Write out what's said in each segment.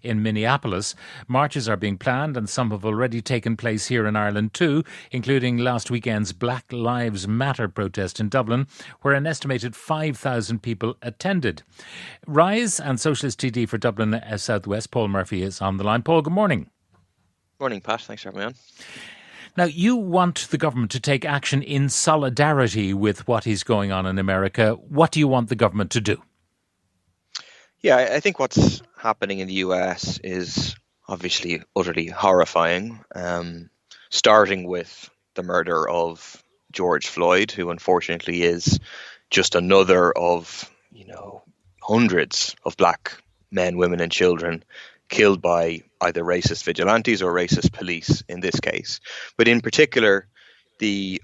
in Minneapolis. Marches are being planned and some have already taken place here in Ireland too, including last weekend's Black Lives Matter protest in Dublin, where an estimated 5,000 people attended. Rise and Socialist TD for Dublin South West, Paul Murphy, is on the line. Paul, good morning. Morning, Pat. Thanks for having me on. Now, you want the government to take action in solidarity with what is going on in America. What do you want the government to do? Yeah, I think what's happening in the US is obviously utterly horrifying, starting with the murder of George Floyd, who unfortunately is just another of, hundreds of black men, women and children killed by either racist vigilantes or racist police in this case. But in particular, the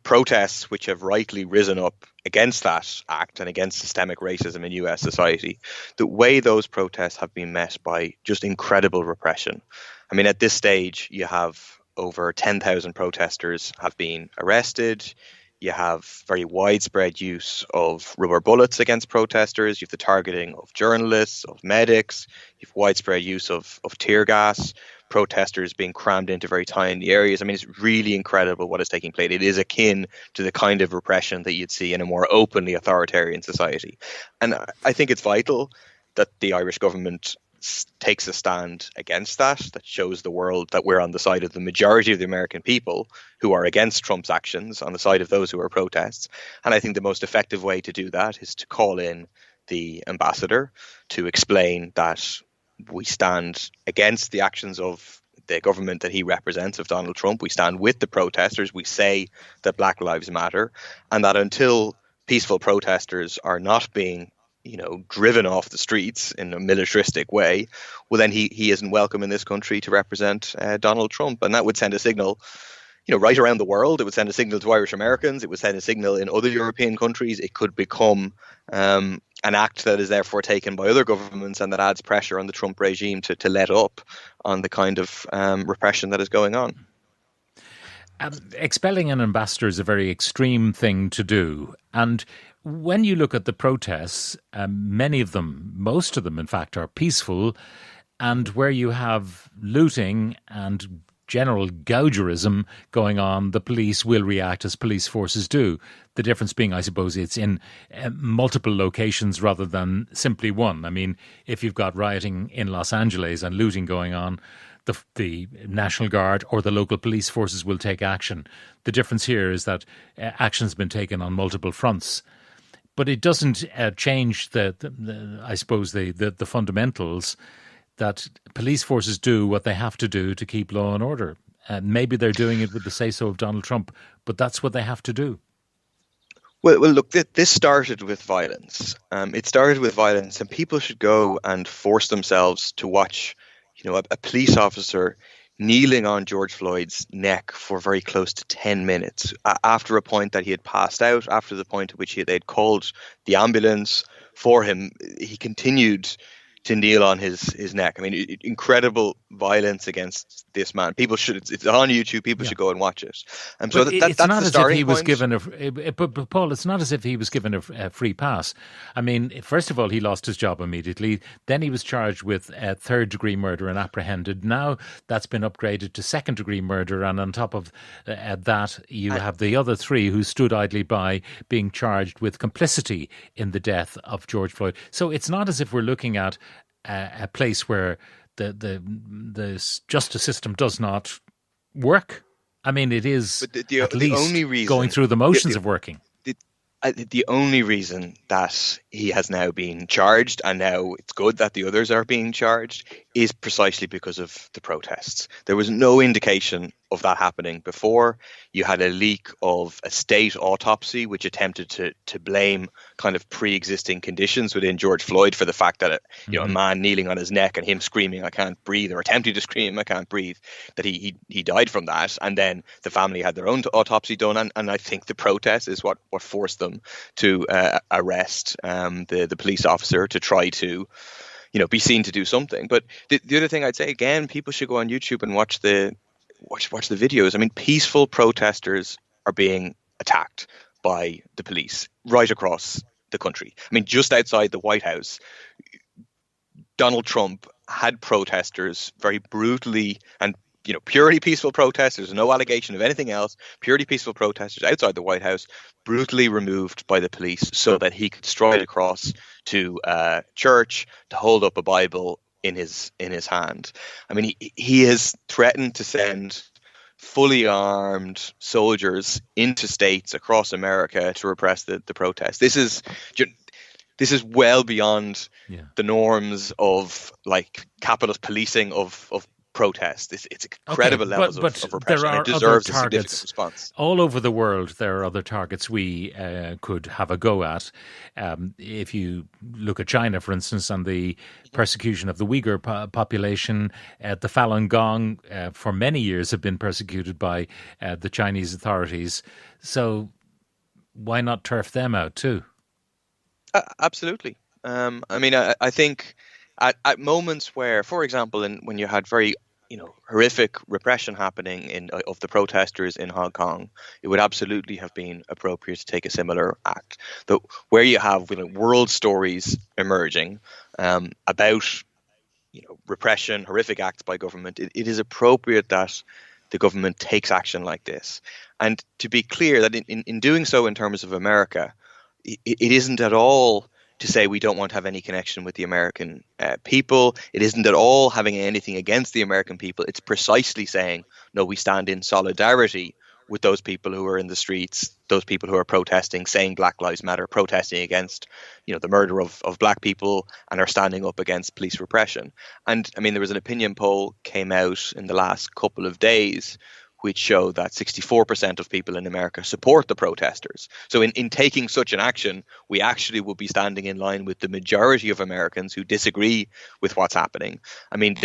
protests which have rightly risen up against that act and against systemic racism in US society, the way those protests have been met by just incredible repression. I mean, at this stage, you have over 10,000 protesters have been arrested. You have very widespread use of rubber bullets against protesters. You have the targeting of journalists, of medics. You have widespread use of tear gas, protesters being crammed into very tiny areas. I mean, it's really incredible what is taking place. It is akin to the kind of repression that you'd see in a more openly authoritarian society. And I think it's vital that the Irish government takes a stand against that shows the world that we're on the side of the majority of the American people who are against Trump's actions, on the side of those who are protests. And I think the most effective way to do that is to call in the ambassador to explain that we stand against the actions of the government that he represents, of Donald Trump. We stand with the protesters. We say that Black Lives Matter, and that until peaceful protesters are not being driven off the streets in a militaristic way, well, then he isn't welcome in this country to represent Donald Trump. And that would send a signal, right around the world. It would send a signal to Irish Americans. It would send a signal in other European countries. It could become an act that is therefore taken by other governments and that adds pressure on the Trump regime to let up on the kind of repression that is going on. Expelling an ambassador is a very extreme thing to do. And when you look at the protests, many of them, most of them, in fact, are peaceful. And where you have looting and general gougerism going on, the police will react as police forces do. The difference being, I suppose, it's in multiple locations rather than simply one. I mean, if you've got rioting in Los Angeles and looting going on, the National Guard or the local police forces will take action. The difference here is that action's been taken on multiple fronts. But it doesn't change the fundamentals that police forces do what they have to do to keep law and order. Maybe they're doing it with the say-so of Donald Trump, but that's what they have to do. Well, look, this started with violence. It started with violence, and people should go and force themselves to watch, a police officer kneeling on George Floyd's neck for very close to 10 minutes after a point that he had passed out, after the point at which they'd called the ambulance for him. He continued to kneel on his neck. I mean, incredible violence against this man. People should, it's on YouTube, people should go and watch it. So that's not as if he was given but Paul, it's not as if he was given a free pass. I mean, first of all, he lost his job immediately. Then he was charged with third-degree murder and apprehended. Now that's been upgraded to second-degree murder. And on top of that, you have the other three who stood idly by being charged with complicity in the death of George Floyd. So it's not as if we're looking at a place where the justice system does not work. I mean, it is at least only reason, going through the motions of working. The only reason that he has now been charged, and now it's good that the others are being charged, is precisely because of the protests. There was no indication of that happening before. You had a leak of a state autopsy which attempted to blame kind of pre-existing conditions within George Floyd for the fact that a man kneeling on his neck and him screaming, "I can't breathe," or attempting to scream, "I can't breathe," that he died from that. And then the family had their own autopsy done, and I think the protest is what forced them to arrest the police officer, to try to be seen to do something. But the other thing I'd say, again, people should go on YouTube and watch the videos. I mean, peaceful protesters are being attacked by the police right across the country. I mean, just outside the White House, Donald Trump had protesters very brutally and purely peaceful protesters, no allegation of anything else, purely peaceful protesters outside the White House, brutally removed by the police so that he could stride across to church to hold up a Bible in his hand. I mean, he has threatened to send fully armed soldiers into states across America to repress the protest. This is well beyond the norms of like capitalist policing of protest. It's incredible levels of repression. There are it deserves other a significant targets response. all over the world. There are other targets we could have a go at. If you look at China, for instance, and the persecution of the Uyghur population, the Falun Gong for many years have been persecuted by the Chinese authorities. So why not turf them out too? Absolutely. I mean, I think at moments where, for example, when you had very horrific repression happening of the protesters in Hong Kong, it would absolutely have been appropriate to take a similar act. Though where you have world stories emerging about repression, horrific acts by government, it is appropriate that the government takes action like this. And to be clear, that in doing so in terms of America, it isn't at all to say we don't want to have any connection with the American people. It isn't at all having anything against the American people. It's precisely saying, no, we stand in solidarity with those people who are in the streets, those people who are protesting, saying Black Lives Matter, protesting against, the murder of Black people, and are standing up against police repression. And I mean, there was an opinion poll came out in the last couple of days which showed that 64% of people in America support the protesters. So in taking such an action, we actually will be standing in line with the majority of Americans who disagree with what's happening. I mean,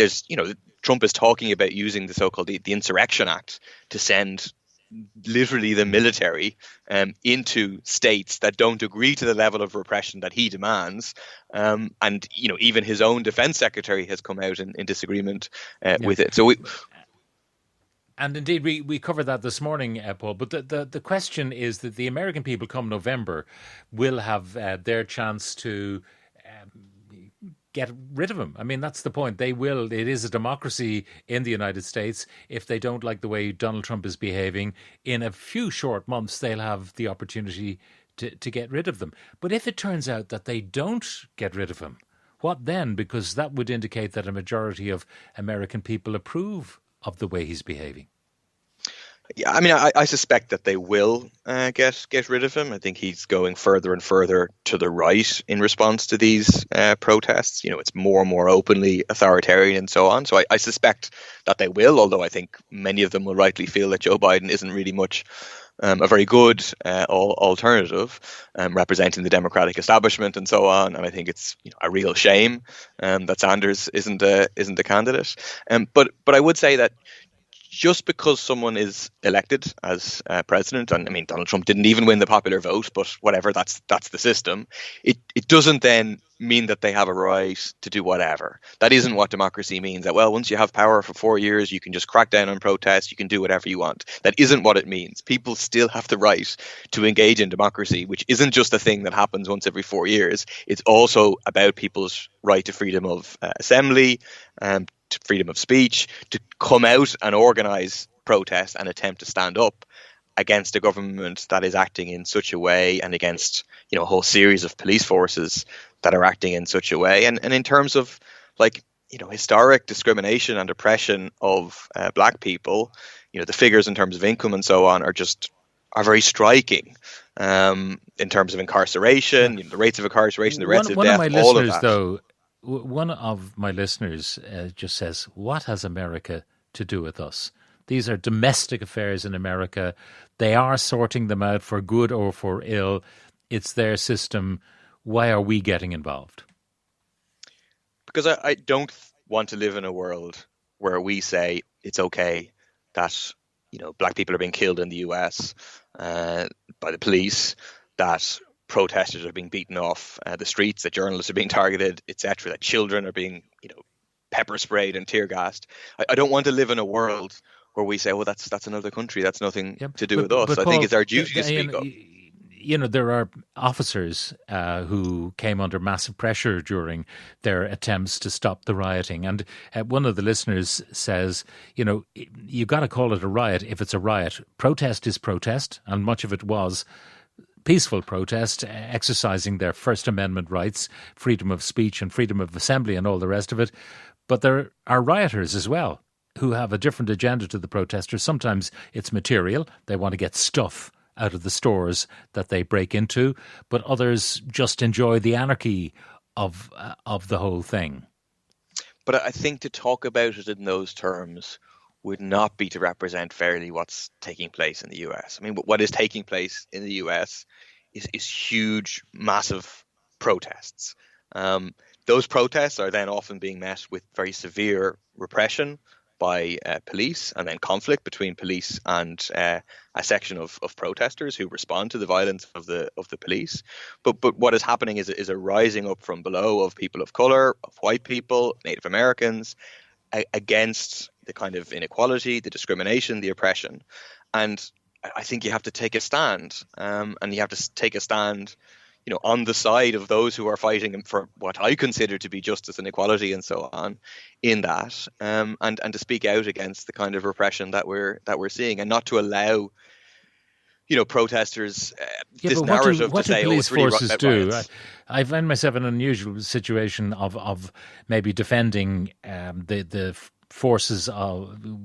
Trump is talking about using the so-called the Insurrection Act to send literally the military into states that don't agree to the level of repression that he demands. And, even his own defense secretary has come out in disagreement with it. So And indeed, we covered that this morning, Paul. But the question is that the American people come November will have their chance to get rid of him. I mean, that's the point. They will. It is a democracy in the United States. If they don't like the way Donald Trump is behaving, in a few short months, they'll have the opportunity to get rid of them. But if it turns out that they don't get rid of him, what then? Because that would indicate that a majority of American people approve of the way he's behaving. Yeah, I mean, I suspect that they will get rid of him. I think he's going further and further to the right in response to these protests. It's more and more openly authoritarian and so on. So I suspect that they will, although I think many of them will rightly feel that Joe Biden isn't really much a very good alternative representing the Democratic establishment and so on. And I think it's a real shame that Sanders isn't a candidate. But I would say that just because someone is elected as president, and I mean, Donald Trump didn't even win the popular vote, but whatever, that's the system. It doesn't then mean that they have a right to do whatever. That isn't what democracy means. That, well, once you have power for 4 years, you can just crack down on protests, you can do whatever you want. That isn't what it means. People still have the right to engage in democracy, which isn't just a thing that happens once every 4 years. It's also about people's right to freedom of assembly, to freedom of speech, to come out and organize protests and attempt to stand up against a government that is acting in such a way, and against a whole series of police forces that are acting in such a way. And in terms of historic discrimination and oppression of Black people, the figures in terms of income and so on are very striking. In terms of incarceration, the rates of incarceration, the rates of death, all of that. One of my listeners just says, what has America to do with us? These are domestic affairs in America. They are sorting them out for good or for ill. It's their system. Why are we getting involved? Because I don't want to live in a world where we say it's okay that Black people are being killed in the US by the police, that protesters are being beaten off the streets, that journalists are being targeted, etc., that children are being, pepper sprayed and tear gassed. I don't want to live in a world where we say, well, that's another country, that's nothing to do with us. But I Paul, think it's our duty to speak up. there are officers who came under massive pressure during their attempts to stop the rioting. And one of the listeners says, you got to call it a riot if it's a riot. Protest is protest, and much of it was peaceful protest, exercising their First Amendment rights, freedom of speech and freedom of assembly and all the rest of it. But there are rioters as well who have a different agenda to the protesters. Sometimes it's material. They want to get stuff out of the stores that they break into, but others just enjoy the anarchy of the whole thing. But I think to talk about it in those terms would not be to represent fairly what's taking place in the US. I mean, what is taking place in the US is huge, massive protests. Those protests are then often being met with very severe repression by police, and then conflict between police and a section of protesters who respond to the violence of the police. But what is happening is a rising up from below of people of color, of white people, Native Americans, against the kind of inequality, the discrimination, the oppression. And I think you have to take a stand, and you have to take a stand on the side of those who are fighting for what I consider to be justice and equality and so on in that, and to speak out against the kind of repression that we're seeing, and not to allow protesters this narrative what to say, do police forces do? Riots. I find myself in an unusual situation of maybe defending the forces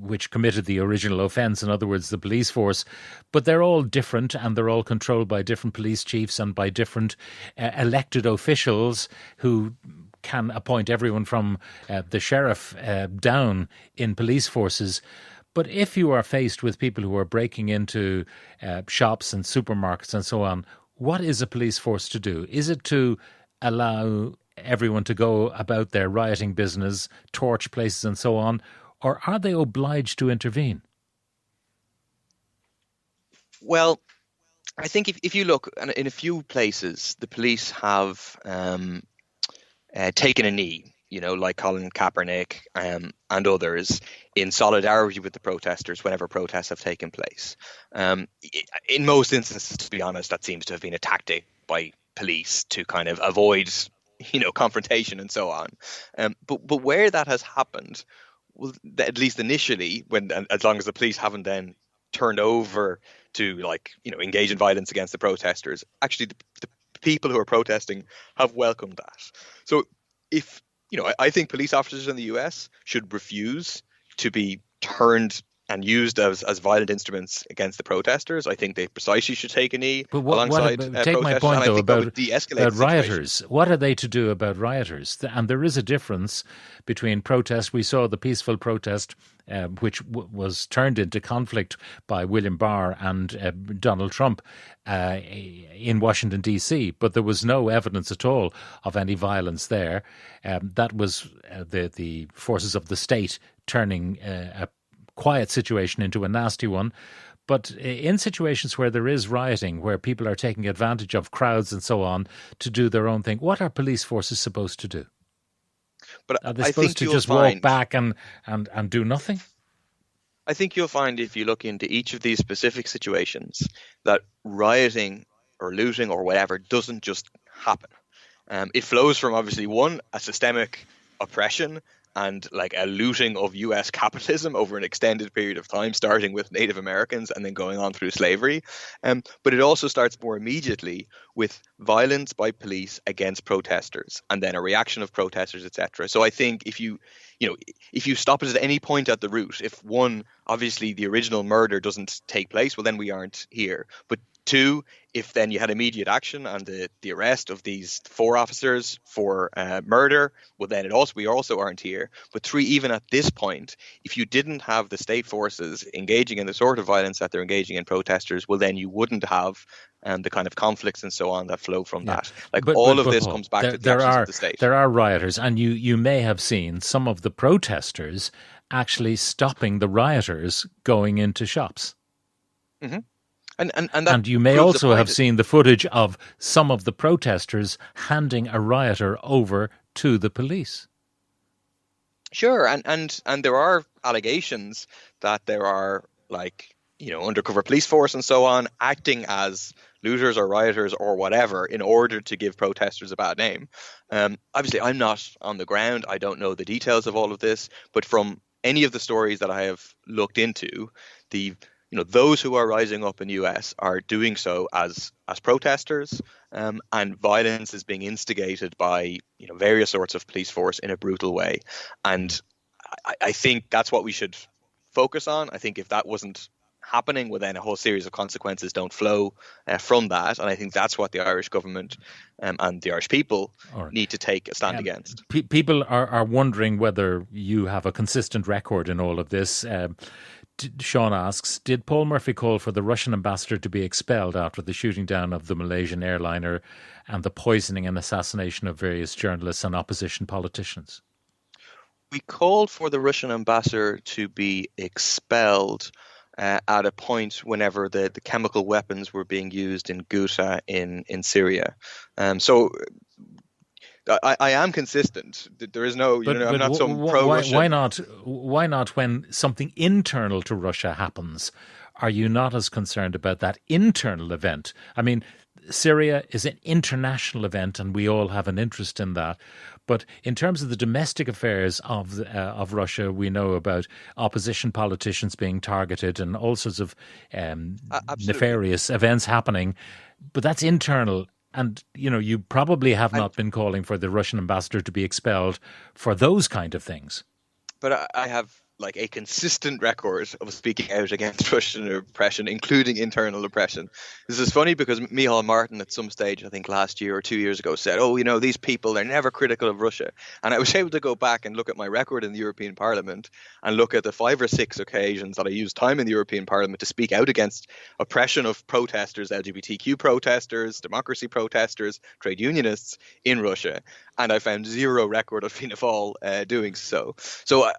which committed the original offence, in other words, the police force, but they're all different, and they're all controlled by different police chiefs and by different elected officials who can appoint everyone from the sheriff down in police forces. But if you are faced with people who are breaking into shops and supermarkets and so on, what is a police force to do? Is it to allow everyone to go about their rioting business, torch places and so on, or are they obliged to intervene? Well, I think if you look in a few places, the police have taken a knee, like Colin Kaepernick and others, in solidarity with the protesters whenever protests have taken place. In most instances, to be honest, that seems to have been a tactic by police to kind of avoid confrontation and so on. But where that has happened, well, at least initially, as long as the police haven't then turned over to engage in violence against the protesters, actually the people who are protesting have welcomed that. So if I think police officers in the US should refuse to be turned and used as violent instruments against the protesters. I think they precisely should take a knee alongside protesters. Take my point, though, about rioters. Situation. What are they to do about rioters? And there is a difference between protests. We saw the peaceful protest, which was turned into conflict by William Barr and Donald Trump in Washington, D.C., but there was no evidence at all of any violence there. That was the forces of the state turning a quiet situation into a nasty one. But in situations where there is rioting, where people are taking advantage of crowds and so on to do their own thing, what are police forces supposed to do? But are they supposed to just walk back and do nothing? I think you'll find, if you look into each of these specific situations, that rioting or looting or whatever doesn't just happen. It flows from, obviously, one, a systemic oppression and a looting of US capitalism over an extended period of time, starting with Native Americans and then going on through slavery. But it also starts more immediately with violence by police against protesters, and then a reaction of protesters, etc. So I think if you stop it at any point at the root, if one, obviously the original murder doesn't take place, well, then we aren't here. But two, if then you had immediate action and the arrest of these 4 officers for murder, well, then we also aren't here. But 3, even at this point, if you didn't have the state forces engaging in the sort of violence that they're engaging in protesters, well, then you wouldn't have the kind of conflicts and so on that flow from that. All of this comes back to the actions of the state. There are rioters, and you may have seen some of the protesters actually stopping the rioters going into shops. Mm-hmm. And you may also have seen the footage of some of the protesters handing a rioter over to the police. Sure, and there are allegations that there are undercover police force and so on acting as looters or rioters or whatever in order to give protesters a bad name. Obviously, I'm not on the ground. I don't know the details of all of this, but from any of the stories that I have looked into, those who are rising up in the US are doing so as protesters, and violence is being instigated by various sorts of police force in a brutal way. And I think that's what we should focus on. I think if that wasn't happening, well, then a whole series of consequences don't flow from that. And I think that's what the Irish government and the Irish people need to take a stand against. People are wondering whether you have a consistent record in all of this. Sean asks, did Paul Murphy call for the Russian ambassador to be expelled after the shooting down of the Malaysian airliner and the poisoning and assassination of various journalists and opposition politicians? We called for the Russian ambassador to be expelled at a point whenever the chemical weapons were being used in Ghouta in Syria. So I am consistent. There is no, I'm not some pro-Russian. Why not when something internal to Russia happens? Are you not as concerned about that internal event? I mean, Syria is an international event and we all have an interest in that. But in terms of the domestic affairs of Russia, we know about opposition politicians being targeted and all sorts of nefarious events happening. But that's internal. And, you probably have not been calling for the Russian ambassador to be expelled for those kind of things. But I have a consistent record of speaking out against Russian oppression, including internal oppression. This is funny because Micheál Martin at some stage, I think last year or 2 years ago, said, these people, they're never critical of Russia. And I was able to go back and look at my record in the European Parliament and look at the 5 or 6 occasions that I used time in the European Parliament to speak out against oppression of protesters, LGBTQ protesters, democracy protesters, trade unionists in Russia. And I found zero record of Fianna Fáil doing so. So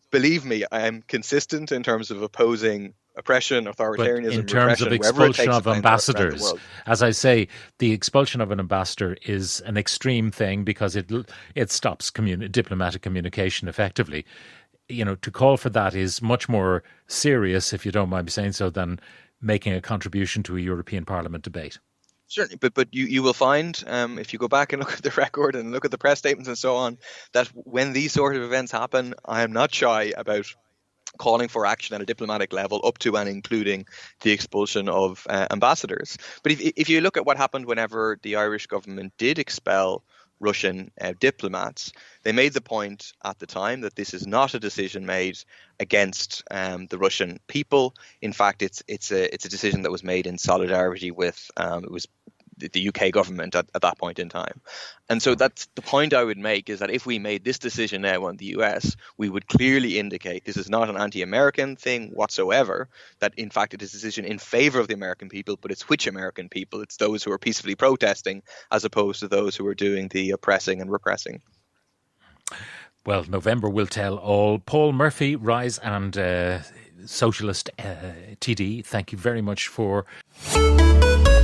believe me, I am consistent in terms of opposing oppression, authoritarianism, but in terms of expulsion of ambassadors, as I say, the expulsion of an ambassador is an extreme thing because it stops diplomatic communication effectively. To call for that is much more serious, if you don't mind me saying so, than making a contribution to a European Parliament debate. Certainly, but you will find, if you go back and look at the record and look at the press statements and so on, that when these sort of events happen, I am not shy about calling for action at a diplomatic level up to and including the expulsion of ambassadors. But if you look at what happened whenever the Irish government did expel Russian diplomats, they made the point at the time that this is not a decision made against the Russian people. In fact, it's a decision that was made in solidarity with it was the UK government at that point in time. And so that's the point I would make, is that if we made this decision now on the US, we would clearly indicate this is not an anti-American thing whatsoever, that in fact it is a decision in favor of the American people, but it's which American people? It's those who are peacefully protesting as opposed to those who are doing the oppressing and repressing. Well, November will tell all. Paul Murphy, Rise and Socialist TD, thank you very much for